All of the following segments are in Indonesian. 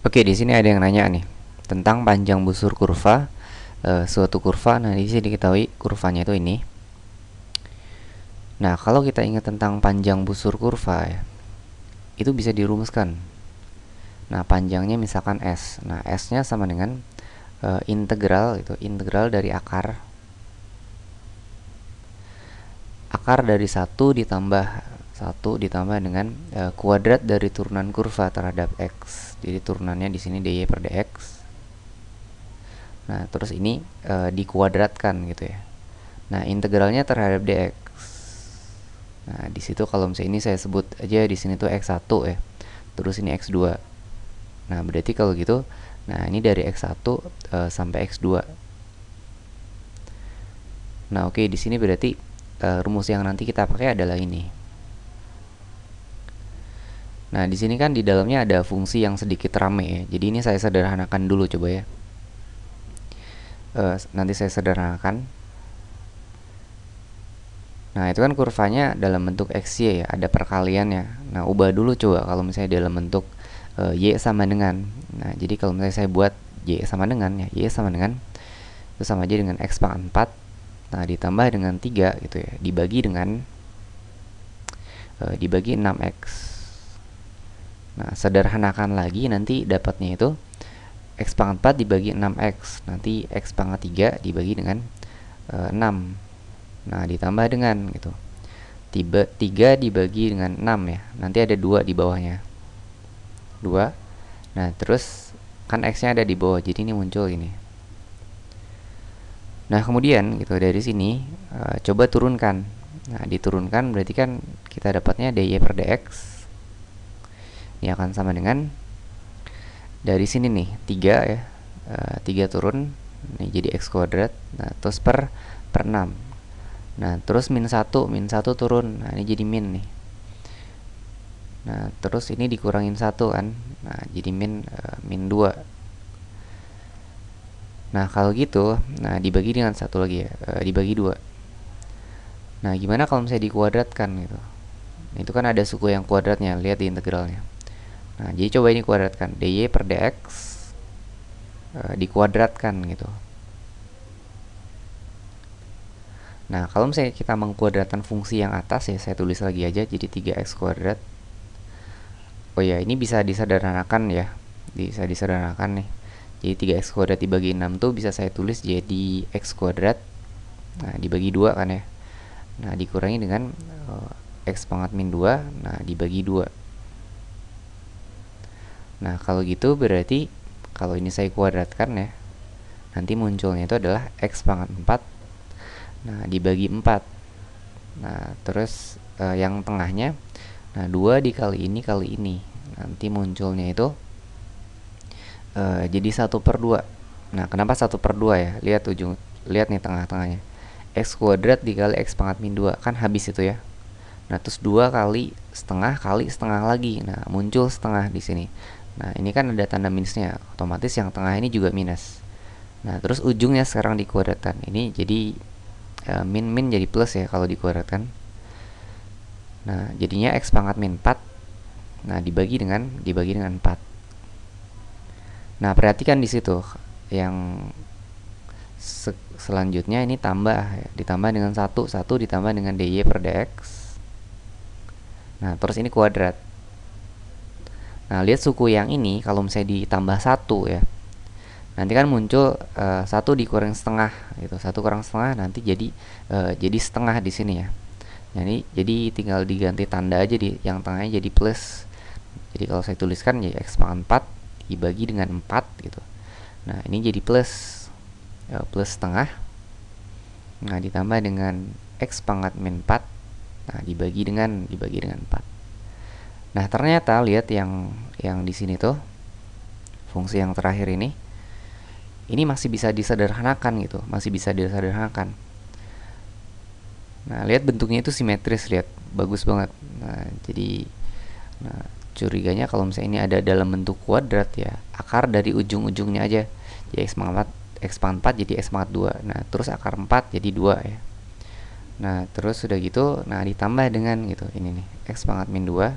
Oke, di sini ada yang nanya nih tentang panjang busur kurva suatu kurva. Nah, di sini diketahui kurvanya itu ini. Nah, kalau kita ingat tentang panjang busur kurva ya, itu bisa dirumuskan. Nah, panjangnya misalkan S. Nah, S-nya sama dengan integral itu, integral dari akar dari satu ditambah dengan kuadrat dari turunan kurva terhadap X. Jadi turunannya di sini dy per dx. Nah, terus ini dikuadratkan gitu ya. Nah, integralnya terhadap dx. Nah, di situ kalau misalnya ini saya sebut aja di sini tuh x1 ya. Terus ini x2. Nah, berarti kalau gitu, nah ini dari x1 sampai x2. Nah, oke, di sini berarti rumus yang nanti kita pakai adalah ini. Nah, di sini kan di dalamnya ada fungsi yang sedikit rame ya. Jadi ini saya sederhanakan dulu coba ya. Nanti saya sederhanakan. Nah, itu kan kurvanya dalam bentuk XY ya, ada perkaliannya. Nah, ubah dulu coba kalau misalnya dalam bentuk Y sama dengan. Nah, jadi kalau misalnya saya buat Y sama dengan ya, Y sama dengan itu sama aja dengan X pangkat 4. Nah, ditambah dengan 3 gitu ya, dibagi 6X. Nah, sederhanakan lagi nanti dapatnya itu X pangkat 4 dibagi 6X. Nanti X pangkat 3 dibagi dengan 6. Nah, ditambah dengan gitu. 3 dibagi dengan 6 ya. Nanti ada 2 di bawahnya. 2. Nah, terus kan X-nya ada di bawah. Jadi ini muncul ini. Nah, kemudian gitu dari sini coba turunkan. Nah, diturunkan berarti kan kita dapatnya dy per dx. Ini akan sama dengan dari sini nih 3 ya. 3 turun ini jadi x kuadrat. Nah, terus per 6. Nah, terus min 1 turun. Nah, ini jadi min nih. Nah, terus ini dikurangin 1 kan. Nah, jadi min 2. Nah, kalau gitu, nah dibagi dengan satu lagi ya, dibagi 2. Nah, gimana kalau misalnya dikuadratkan gitu? Nah, itu kan ada suku yang kuadratnya, lihat di integralnya. Nah, jadi coba ini kuadratkan, dy per dx dikuadratkan gitu. Nah, kalau misalnya kita mengkuadratkan fungsi yang atas ya, saya tulis lagi aja jadi 3x kuadrat. Oh ya, ini bisa disederhanakan ya. Bisa disederhanakan nih. Jadi 3x kuadrat dibagi 6 tuh bisa saya tulis jadi x kuadrat. Nah, dibagi 2 kan ya. Nah, dikurangi dengan x pangkat min 2. Nah, dibagi 2. Nah, kalau gitu berarti kalau ini saya kuadratkan ya, nanti munculnya itu adalah x pangkat 4. Nah, dibagi 4. Nah, terus yang tengahnya, nah 2 dikali ini kali ini. Nanti munculnya itu jadi 1/2. Nah, kenapa 1/2 ya? Lihat nih tengah-tengahnya. X kuadrat dikali x pangkat min 2 kan habis itu ya. Nah, terus 2 kali setengah lagi. Nah, muncul setengah di sini. Nah, ini kan ada tanda minusnya. Otomatis yang tengah ini juga minus. Nah, terus ujungnya sekarang dikuadratkan. Ini jadi min jadi plus ya kalau dikuadratkan. Nah, jadinya x pangkat min 4. Nah, dibagi dengan 4. Nah, perhatikan di situ yang selanjutnya ini tambah ya, ditambah dengan 1 ditambah dengan dy per dx. Nah, terus ini kuadrat. Nah, lihat suku yang ini kalau misalnya ditambah 1 ya. Nanti kan muncul 1 dikurang setengah gitu. 1 kurang setengah nanti jadi setengah di sini ya. Jadi tinggal diganti tanda aja di yang tengahnya jadi plus. Jadi kalau saya tuliskan ya x pangkat 4 dibagi dengan 4 gitu. Nah, ini jadi plus setengah. Nah, ditambah dengan x pangkat min 4. Nah, dibagi dengan 4. Nah, ternyata lihat yang di sini tuh fungsi yang terakhir ini masih bisa disederhanakan gitu, masih bisa disederhanakan. Nah, lihat bentuknya itu simetris, lihat bagus banget. Nah, jadi curiganya kalau misalnya ini ada dalam bentuk kuadrat ya, akar dari ujung-ujungnya aja. Jadi x pangkat 4 jadi x pangkat 2. Nah, terus akar 4 jadi 2 ya. Nah, terus sudah gitu, nah ditambah dengan gitu, ini nih, x pangkat min 2.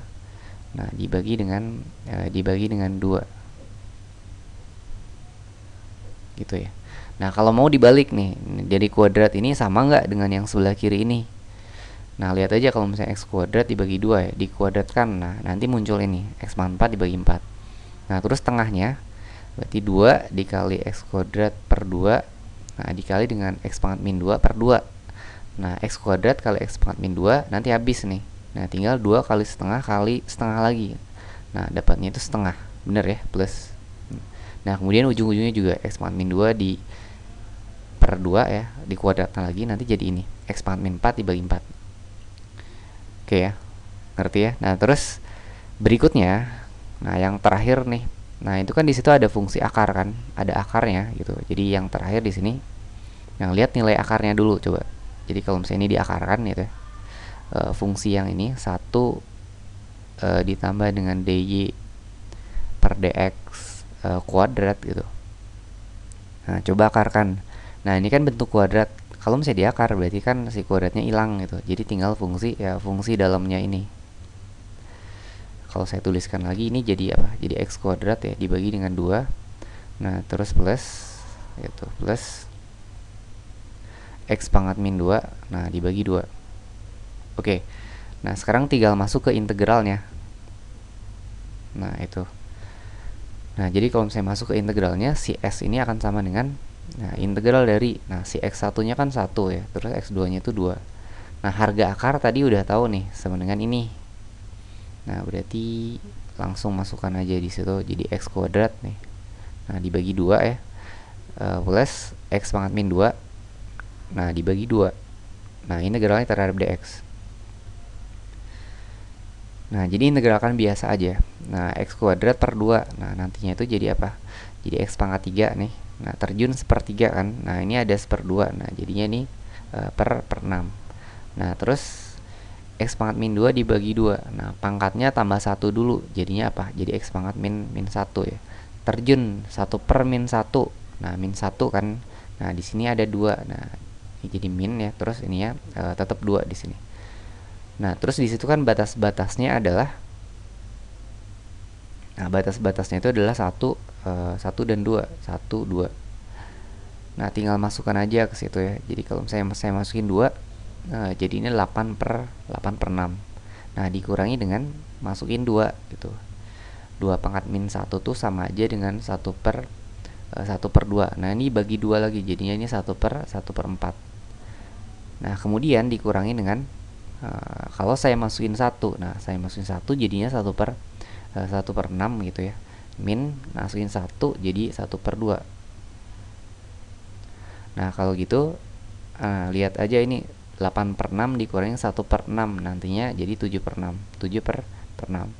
Nah, dibagi dengan 2. gitu ya. Nah, kalau mau dibalik nih, jadi kuadrat ini sama nggak dengan yang sebelah kiri ini? Nah, lihat aja kalau misalnya x kuadrat dibagi 2 ya, dikuadratkan. Nah, nanti muncul ini, x pangkat 4 dibagi 4. Nah, terus tengahnya, berarti 2 dikali x kuadrat per 2, nah, dikali dengan x pangkat min 2 per 2. Nah, x kuadrat kali x pangkat min 2, nanti habis nih. Nah, tinggal 2 kali setengah lagi. Nah, dapatnya itu setengah. Bener ya, plus. Nah, kemudian ujung-ujungnya juga x pangkat min 2 di per 2 ya, dikuadratkan lagi, nanti jadi ini, x pangkat min 4 dibagi 4. Oke ya, ngerti ya. Nah, terus berikutnya, nah yang terakhir nih, nah itu kan di situ ada fungsi akar kan, ada akarnya gitu. Jadi yang terakhir di sini, yang lihat nilai akarnya dulu coba. Jadi kalau misalnya ini diakarkan gitu ya, fungsi yang ini 1 ditambah dengan dy per dx kuadrat gitu. Nah, coba akarkan. Nah, ini kan bentuk kuadrat. Kalau misalnya diakar berarti kan si kuadratnya hilang gitu. Jadi tinggal fungsi ya, fungsi dalamnya ini. Kalau saya tuliskan lagi ini jadi apa? Jadi x kuadrat ya dibagi dengan 2. Nah, terus plus itu plus x pangkat min 2. Nah, dibagi 2. Oke. Nah, sekarang tinggal masuk ke integralnya. Nah, itu. Nah, jadi kalau misalnya masuk ke integralnya, si s ini akan sama dengan, nah, integral dari, nah, si x1-nya kan 1 ya, terus x2-nya itu 2. Nah, harga akar tadi udah tahu nih, sama dengan ini. Nah, berarti langsung masukkan aja di situ, jadi x kuadrat nih. Nah, dibagi 2 ya, plus x pangkat min 2. Nah, dibagi 2. Nah, integralnya terhadap dx. Nah, jadi integralkan biasa aja. Nah, x kuadrat per 2. Nah, nantinya itu jadi apa? Jadi x pangkat 3 nih. Nah, terjun sepertiga kan. Nah, ini ada seperdua. Nah, jadinya nih per 6. Nah, terus x pangkat min 2 dibagi 2. Nah, pangkatnya tambah 1 dulu. Jadinya apa? Jadi x pangkat min 1 ya. Terjun 1 per min 1. Nah, min 1 kan. Nah, di sini ada 2. Nah, ini jadi min ya. Terus ini ya tetap 2 di sini. Nah, terus di situ kan batas-batasnya adalah, nah, batas-batasnya itu adalah 1 dan 2, 1 2. Nah, tinggal masukkan aja ke situ ya. Jadi kalau saya masukin 2, jadi ini 8 per 6. Nah, dikurangi dengan masukin 2 gitu. 2 pangkat min 1 tuh sama aja dengan 1 per 2. Nah, ini bagi 2 lagi, jadinya ini 1 per 4. Nah, kemudian dikurangi dengan, kalau saya masukin 1, nah saya masukin 1 jadinya 1 per 6 gitu ya. Min masukin 1 jadi 1 per 2. Nah, kalau gitu lihat aja ini 8 per 6 dikurangi 1 per 6, nantinya jadi 7 per 6. 7 per 6.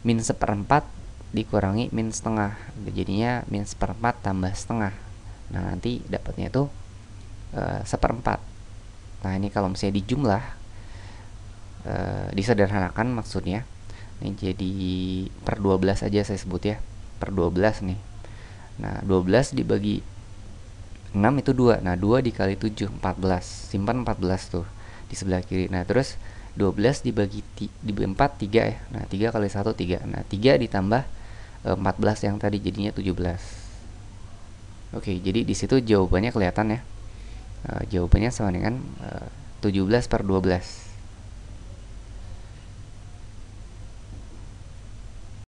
Min seperempat dikurangi min setengah, jadinya min seperempat tambah setengah. Nah, nanti dapatnya itu seperempat. Nah, ini kalau misalnya dijumlah, disederhanakan maksudnya, ini jadi per 12 aja saya sebut ya, per 12 nih. Nah, 12 dibagi 6 itu 2. Nah, 2 dikali 7, 14. Simpan 14 tuh di sebelah kiri. Nah, terus 12 dibagi 4, 3 ya. Nah, 3 kali 1, 3. Nah, 3 ditambah 14 yang tadi jadinya 17. Oke, jadi di situ jawabannya kelihatan ya. Jawabannya sama dengan 17 per 12.